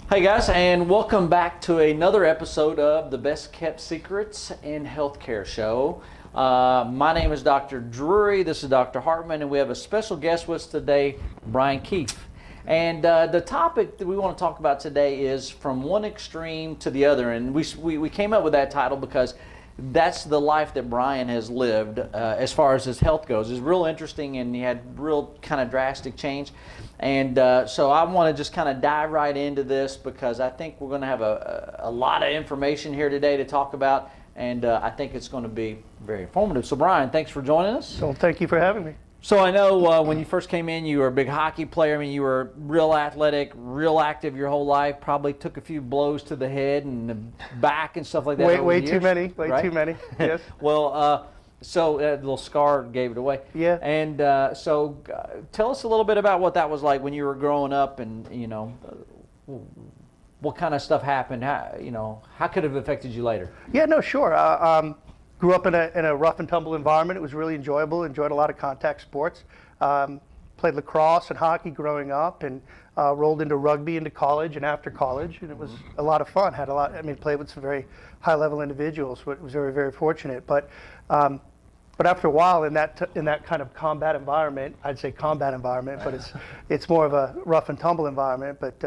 Hey guys, and welcome back to another episode of the Best Kept Secrets in Healthcare show. My name is Dr. Drury, this is Dr. Hartman, and we have a special guest with us today, Brian Keefe. And the topic that we want to talk about today is from one extreme to the other, and we came up with that title because that's the life that Brian has lived as far as his health goes. It's real interesting, and he had real kind of drastic change. And so I want to just kind of dive right into this because I think we're going to have a lot of information here today to talk about, and I think it's going to be very informative. So Brian, thanks for joining us. Well, thank you for having me. So I know when you first came in, you were a big hockey player. I mean, you were real athletic, real active your whole life. Probably took a few blows to the head and the back and stuff like that. Way too many. Way too many. Yes. Well, so a little scar gave it away. Yeah. And so tell us a little bit about what that was like when you were growing up, and what kind of stuff happened. How could it have affected you later? Yeah. No. Sure. Grew up in a rough and tumble environment. It was really enjoyable. Enjoyed a lot of contact sports. Played lacrosse and hockey growing up, and rolled into rugby into college and after college, and it was a lot of fun. Had a lot. I mean, played with some very high-level individuals. It was very, very fortunate. But after a while, in that kind of combat environment, I'd say combat environment, but it's more of a rough and tumble environment. But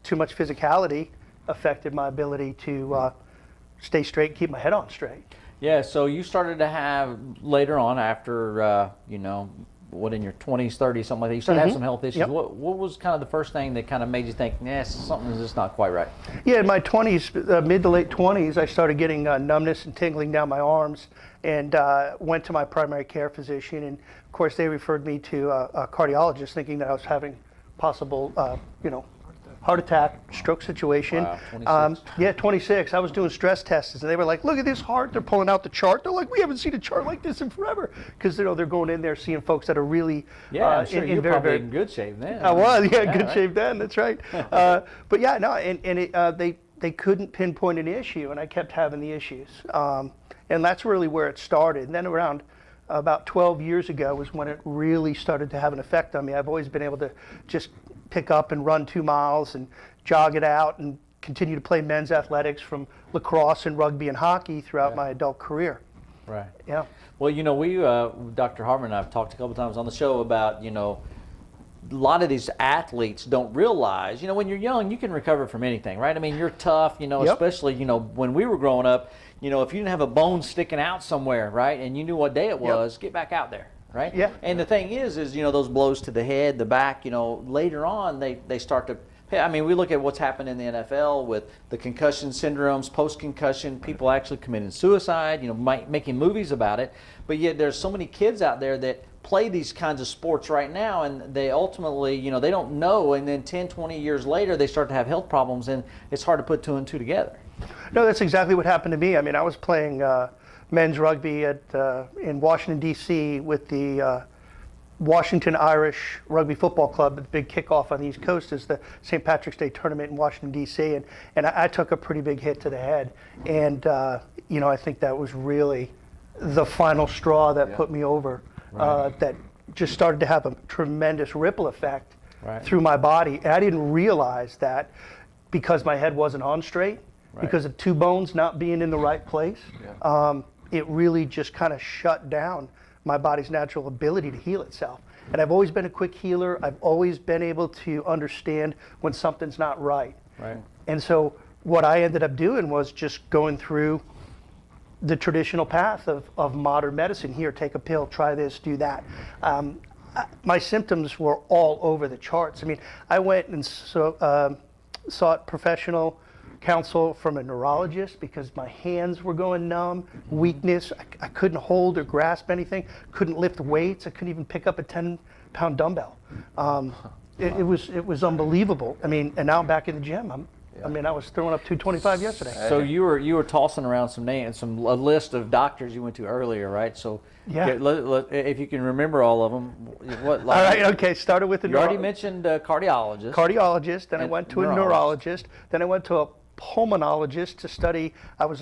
too much physicality affected my ability to stay straight, and keep my head on straight. Yeah, so you started to have later on after, in your 20s, 30s, something like that, you started to have some health issues. Yep. What was kind of the first thing that kind of made you think, something's just not quite right? Yeah, in my 20s, mid to late 20s, I started getting numbness and tingling down my arms, and went to my primary care physician. And of course, they referred me to a cardiologist, thinking that I was having possible, heart attack, stroke situation. Wow, 26. 26. I was doing stress tests, and they were like, "Look at this heart." They're pulling out the chart. They're like, "We haven't seen a chart like this in forever," because they're going in there seeing folks that are really I'm sure you're probably in good shape then. I was, good shape then. That's right. But yeah, no, they couldn't pinpoint an issue, and I kept having the issues, and that's really where it started. And then around about 12 years ago was when it really started to have an effect on me. I've always been able to just pick up and run 2 miles and jog it out and continue to play men's athletics from lacrosse and rugby and hockey throughout my adult career. Right. Yeah. Well, we, Dr. Hartman and I have talked a couple times on the show about, a lot of these athletes don't realize, when you're young, you can recover from anything, right? I mean, you're tough, especially, when we were growing up, if you didn't have a bone sticking out somewhere, right, and you knew what day it was, get back out there. Right? Yeah. And the thing is those blows to the head, the back, later on they start to, we look at what's happened in the NFL with the concussion syndromes, post-concussion, people actually committing suicide, making movies about it. But yet there's so many kids out there that play these kinds of sports right now, and they ultimately, they don't know, and then 10, 20 years later they start to have health problems, and it's hard to put two and two together. No, that's exactly what happened to me. I mean, I was playing men's rugby in Washington, D.C. with the Washington Irish Rugby Football Club. The big kickoff on the East Coast is the St. Patrick's Day tournament in Washington, D.C. And I took a pretty big hit to the head. And, I think that was really the final straw that put me over, that just started to have a tremendous ripple effect through my body. And I didn't realize that because my head wasn't on straight, because of 2 bones not being in the right place. It really just kind of shut down my body's natural ability to heal itself. And I've always been a quick healer. I've always been able to understand when something's not right. And so what I ended up doing was just going through the traditional path of modern medicine. Here, take a pill, try this, do that. My symptoms were all over the charts. I mean, I went and sought professional counsel from a neurologist because my hands were going numb, weakness. I couldn't hold or grasp anything, couldn't lift weights. I couldn't even pick up a 10-pound dumbbell. It was unbelievable. I mean, and now I'm back in the gym. I was throwing up 225 yesterday. So you were tossing around a list of doctors you went to earlier, right? So if you can remember all of them, all right, okay. Started with you already mentioned cardiologist. Cardiologist. Then I went to a neurologist. Then I went to a pulmonologist to study. I was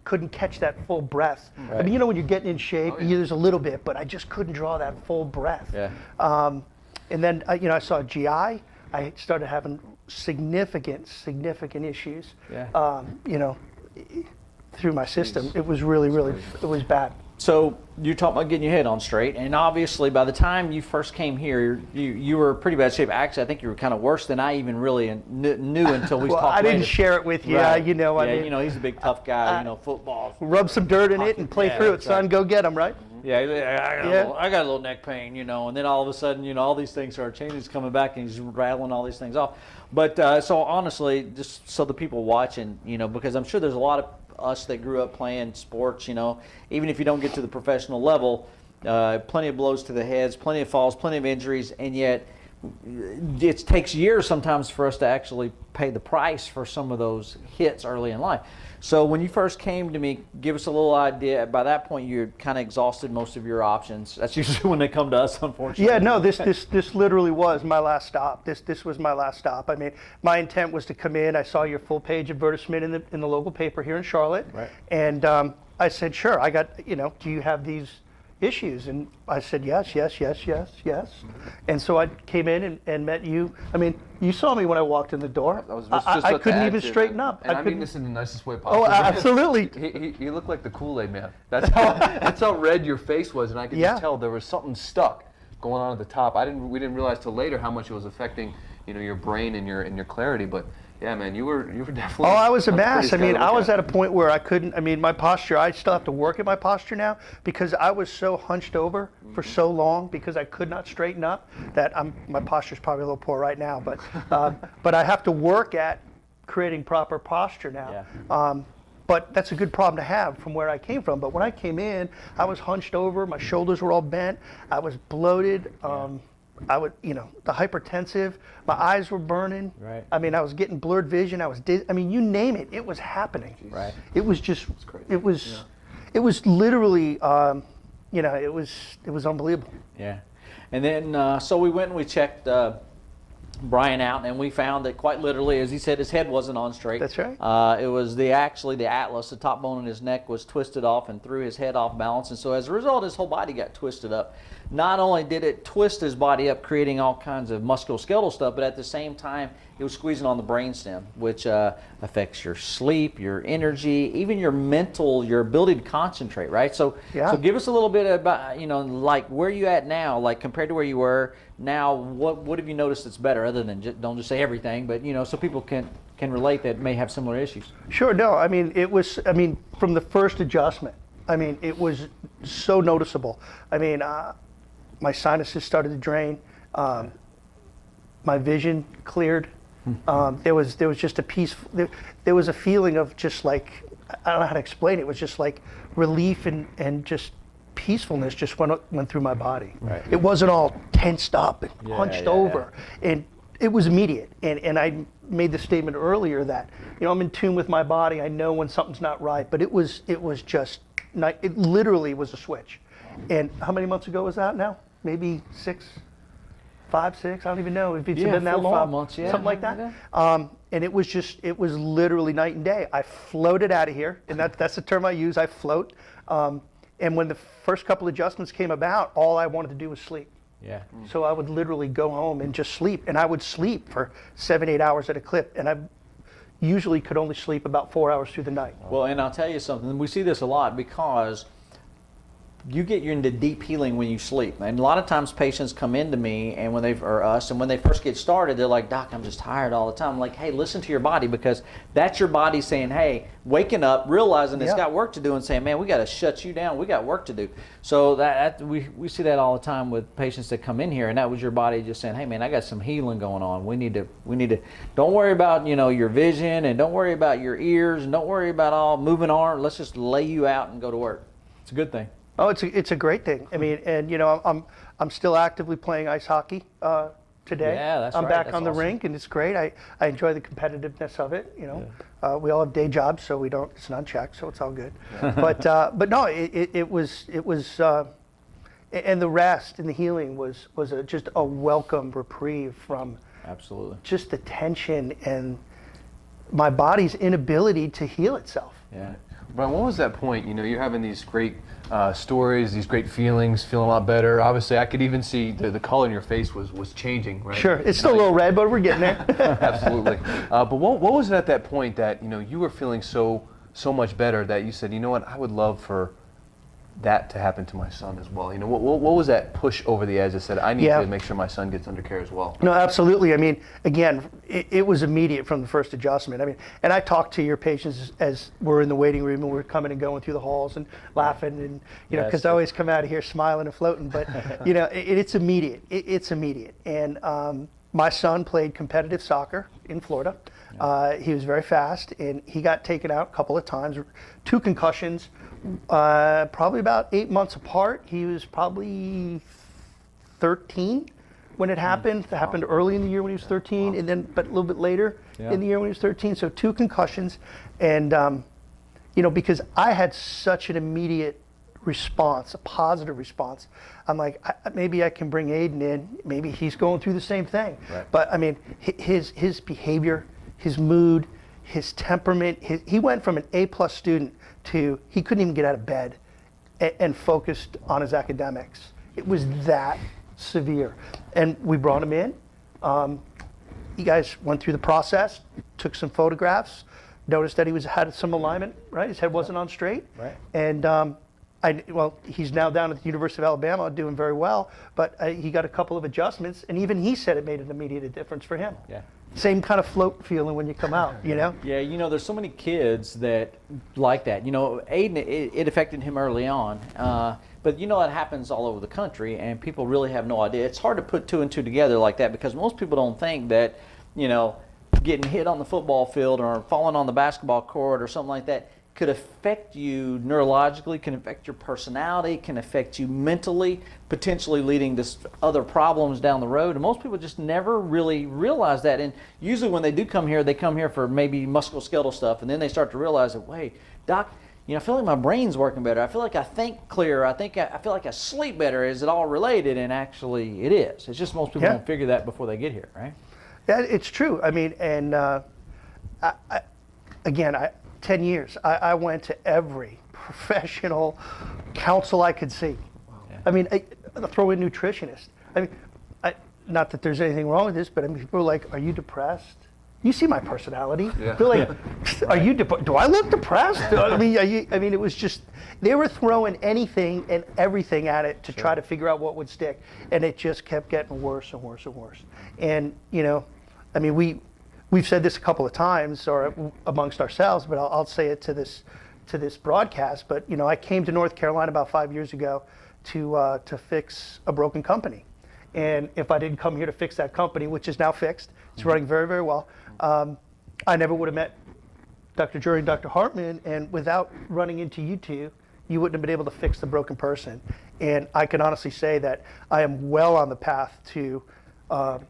couldn't catch that full breath. I mean, when you're getting in shape, there's a little bit, but I just couldn't draw that full breath. And then I saw a GI. I started having significant issues. Yeah. Through my system. It was really, it was bad. So you're talking about getting your head on straight, and obviously by the time you first came here, you were in pretty bad shape. Actually, I think you were kind of worse than I even really knew until we well, talked. I didn't later. share it with you. Right. He's a big tough guy. Football. Rub some dirt in it and play through it, son. Right. Go get him, right? Yeah, I got a little neck pain, and then all of a sudden, all these things are changing. He's coming back and he's rattling all these things off. But so honestly, just so the people watching, because I'm sure there's a lot of us that grew up playing sports, even if you don't get to the professional level, plenty of blows to the heads, plenty of falls, plenty of injuries, and yet it takes years sometimes for us to actually pay the price for some of those hits early in life. So when you first came to me, give us a little idea. By that point, you're kind of exhausted most of your options. That's usually when they come to us, unfortunately. Yeah, no, this literally was my last stop. This was my last stop. I mean, my intent was to come in. I saw your full page advertisement in the local paper here in Charlotte, right. And I said, sure. I got, do you have these issues? And I said, yes. Mm-hmm. And so I came in and met you. I mean, you saw me when I walked in the door. I couldn't even straighten up. And I mean this in the nicest way possible. Oh, absolutely. He looked like the Kool-Aid man. That's how red your face was, and I could just tell there was something stuck going on at the top. We didn't realize till later how much it was affecting, your brain and your clarity. But yeah, man, you were definitely. Oh, I was a mess. I mean, I was at at a point where I couldn't. I mean, my posture. I still have to work at my posture now because I was so hunched over for so long because I could not straighten up that my posture's probably a little poor right now. But I have to work at creating proper posture now. Yeah. But that's a good problem to have from where I came from. But when I came in, I was hunched over. My shoulders were all bent. I was bloated. I would, the hypertensive. My eyes were burning. Right. I mean, I was getting blurred vision. I mean, you name it. It was happening. Right. It was just. It was literally. It was unbelievable. Yeah. And then so we went and we checked Brian out, and we found that quite literally, as he said, his head wasn't on straight. That's right. It was the atlas, the top bone in his neck was twisted off and threw his head off balance, and so as a result, his whole body got twisted up. Not only did it twist his body up, creating all kinds of musculoskeletal stuff, but at the same time, it was squeezing on the brainstem, which affects your sleep, your energy, even your mental, your ability to concentrate, right? So, so give us a little bit about, like where you at now, like compared to where you were now. What have you noticed that's better, other than don't just say everything, but so people can relate that may have similar issues. Sure. No. I mean, from the first adjustment, I mean, it was so noticeable. I mean, my sinuses started to drain. My vision cleared. There was just a peace. There was a feeling of just like, I don't know how to explain it. It was just like relief and just peacefulness just went through my body. Right. It wasn't all tensed up and hunched over. And it was immediate. And I made the statement earlier that, I'm in tune with my body. I know when something's not right. But it was just, it literally was a switch. And how many months ago was that now? Maybe 5, 6, I don't even know if it's been that 4 or long. 5 months, something like that. And it was literally night and day. I floated out of here, and that's the term I use. I float. And when the first couple adjustments came about, all I wanted to do was sleep. Yeah. So I would literally go home and just sleep, and I would sleep for 7, 8 hours at a clip, and I usually could only sleep about 4 hours through the night. Well, and I'll tell you something. We see this a lot because you get into deep healing when you sleep. And a lot of times patients come into me and when they first get started, they're like, "Doc, I'm just tired all the time." I'm like, "Hey, listen to your body, because that's your body saying, hey, waking up, realizing it's got work to do, and saying, man, we got to shut you down. We got work to do." So we see that all the time with patients that come in here, and that was your body just saying, "Hey, man, I got some healing going on. We need to don't worry about, your vision, and don't worry about your ears, and don't worry about all moving arms. Let's just lay you out and go to work." It's a good thing. Oh, it's a great thing. I mean, and I'm still actively playing ice hockey today. Yeah, that's I'm right. back That's on the awesome. rink, and it's great. I enjoy the competitiveness of it. We all have day jobs, so it's not checked, so it's all good. But no, it was, and the rest and the healing was just a welcome reprieve from Absolutely. just the tension and my body's inability to heal itself. Yeah. Brian, what was that point? You're having these great stories, these great feelings, feeling a lot better. Obviously, I could even see the color in your face was changing, right? Sure, it's still a little red, but we're getting there. Absolutely. But what was it at that point that you were feeling so much better that you said, you know what, I would love for that to happen to my son as well? What was that push over the edge that said, I need to make sure my son gets under care as well? No, absolutely. I mean, again, it was immediate from the first adjustment. I mean, and I talked to your patients as we're in the waiting room and we're coming and going through the halls and laughing and, because I always come out of here smiling and floating, but, it's immediate. It's immediate. And my son played competitive soccer in Florida. He was very fast and he got taken out a couple of times, 2 concussions. Probably about 8 months apart. He was probably 13 when it happened. It happened early in the year when he was 13, and then but a little bit later in the year when he was 13. So 2 concussions, and because I had such an immediate response, a positive response. I'm like, maybe I can bring Aiden in. Maybe he's going through the same thing. Right. But I mean, his behavior, his mood, his temperament. He went from an A+ student to he couldn't even get out of bed and focused on his academics. It was that severe. And we brought him in. You guys went through the process, took some photographs, noticed that he had some alignment, right? His head wasn't on straight. Right. And he's now down at the University of Alabama doing very well, but he got a couple of adjustments, and even he said it made an immediate difference for him. Yeah. Same kind of float feeling when you come out, Yeah, there's so many kids that like that. Aiden, it affected him early on, but it happens all over the country, and people really have no idea. It's hard to put 2 and 2 together like that because most people don't think that, getting hit on the football field or falling on the basketball court or something like that could affect you neurologically, can affect your personality, can affect you mentally, potentially leading to other problems down the road. And most people just never really realize that. And usually when they do come here, they come here for maybe musculoskeletal stuff, and then they start to realize that, wait, doc, I feel like my brain's working better. I feel like I think clearer. I feel like I sleep better. Is it all related? And actually it is. It's just most people don't figure that before they get here, right? Yeah, it's true. I mean, and again, 10 years, I went to every professional counsel I could see. Wow. Yeah. I mean, I throw in nutritionist. I mean, not that there's anything wrong with this, but I mean, people are like, are you depressed? You see my personality. Yeah. They're like, are you do I look depressed? I mean, it was just, they were throwing anything and everything at it to try to figure out what would stick. And it just kept getting worse and worse and worse. And, I mean, we've said this a couple of times or amongst ourselves, but I'll say it to this broadcast. But I came to North Carolina about 5 years ago to fix a broken company, and if I didn't come here to fix that company, which is now fixed, it's running very, very well, I never would have met Dr. Drury and Dr. Hartman, and without running into you two, you wouldn't have been able to fix the broken person. And I can honestly say that I am well on the path to a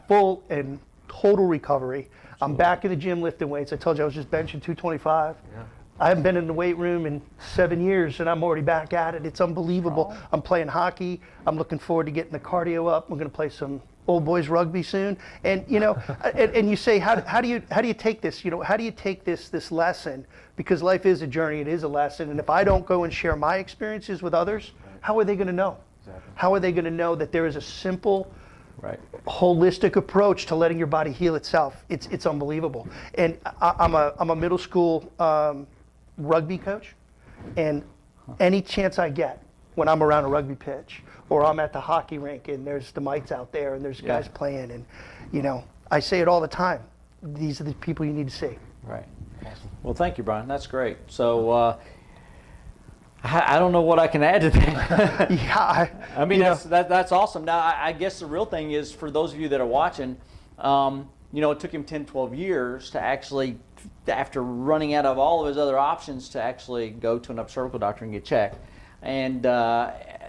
full and total recovery. I'm back in the gym lifting weights. I told you I was just benching 225. Yeah. I haven't been in the weight room in 7 years, and I'm already back at it. It's unbelievable. Oh. I'm playing hockey. I'm looking forward to getting the cardio up. We're going to play some old boys rugby soon. And and you say, how do you take this? How do you take this lesson? Because life is a journey. It is a lesson. And if I don't go and share my experiences with others, how are they going to know? Exactly. How are they going to know that there is a simple, holistic approach to letting your body heal itself? It's unbelievable. And I'm a middle school rugby coach, and any chance I get when I'm around a rugby pitch or I'm at the hockey rink and there's the mites out there and there's guys playing, and I say it all the time. These are the people you need to see. Right. Awesome. Well, thank you, Brian. That's great. So I don't know what I can add to that. I mean, that's awesome. Now, I guess the real thing is, for those of you that are watching, it took him 10, 12 years to actually, after running out of all of his other options, to actually go to an obstetrical doctor and get checked. And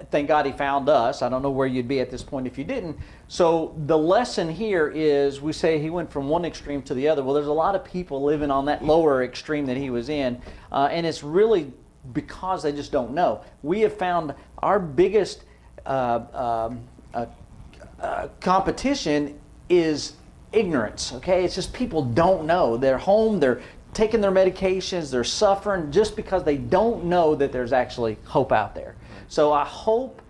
thank God he found us. I don't know where you'd be at this point if you didn't. So the lesson here is, we say he went from one extreme to the other. Well, there's a lot of people living on that lower extreme that he was in, and it's really because they just don't know. We have found our biggest competition is ignorance. Okay, it's just people don't know. They're home, they're taking their medications, they're suffering just because they don't know that there's actually hope out there. So I hope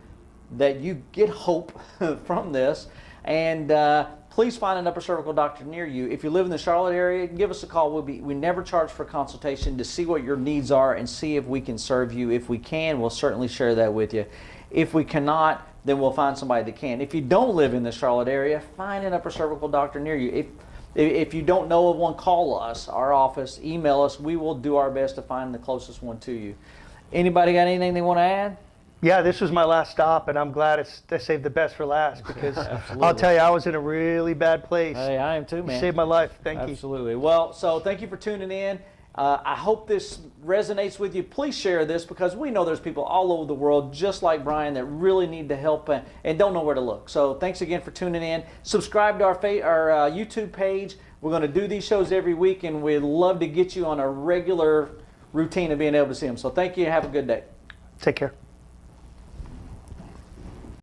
that you get hope from this, and please find an upper cervical doctor near you. If you live in the Charlotte area, give us a call. We never charge for a consultation to see what your needs are and see if we can serve you. If we can, we'll certainly share that with you. If we cannot, then we'll find somebody that can. If you don't live in the Charlotte area, find an upper cervical doctor near you. If you don't know of one, call us, our office, email us. We will do our best to find the closest one to you. Anybody got anything they want to add? Yeah, this was my last stop, and I'm glad I saved the best for last, because I'll tell you, I was in a really bad place. Hey, I am too, man. You saved my life. Thank you. Absolutely. Well, so thank you for tuning in. I hope this resonates with you. Please share this, because we know there's people all over the world just like Brian that really need the help and don't know where to look. So thanks again for tuning in. Subscribe to our YouTube page. We're going to do these shows every week, and we'd love to get you on a regular routine of being able to see them. So thank you and have a good day. Take care.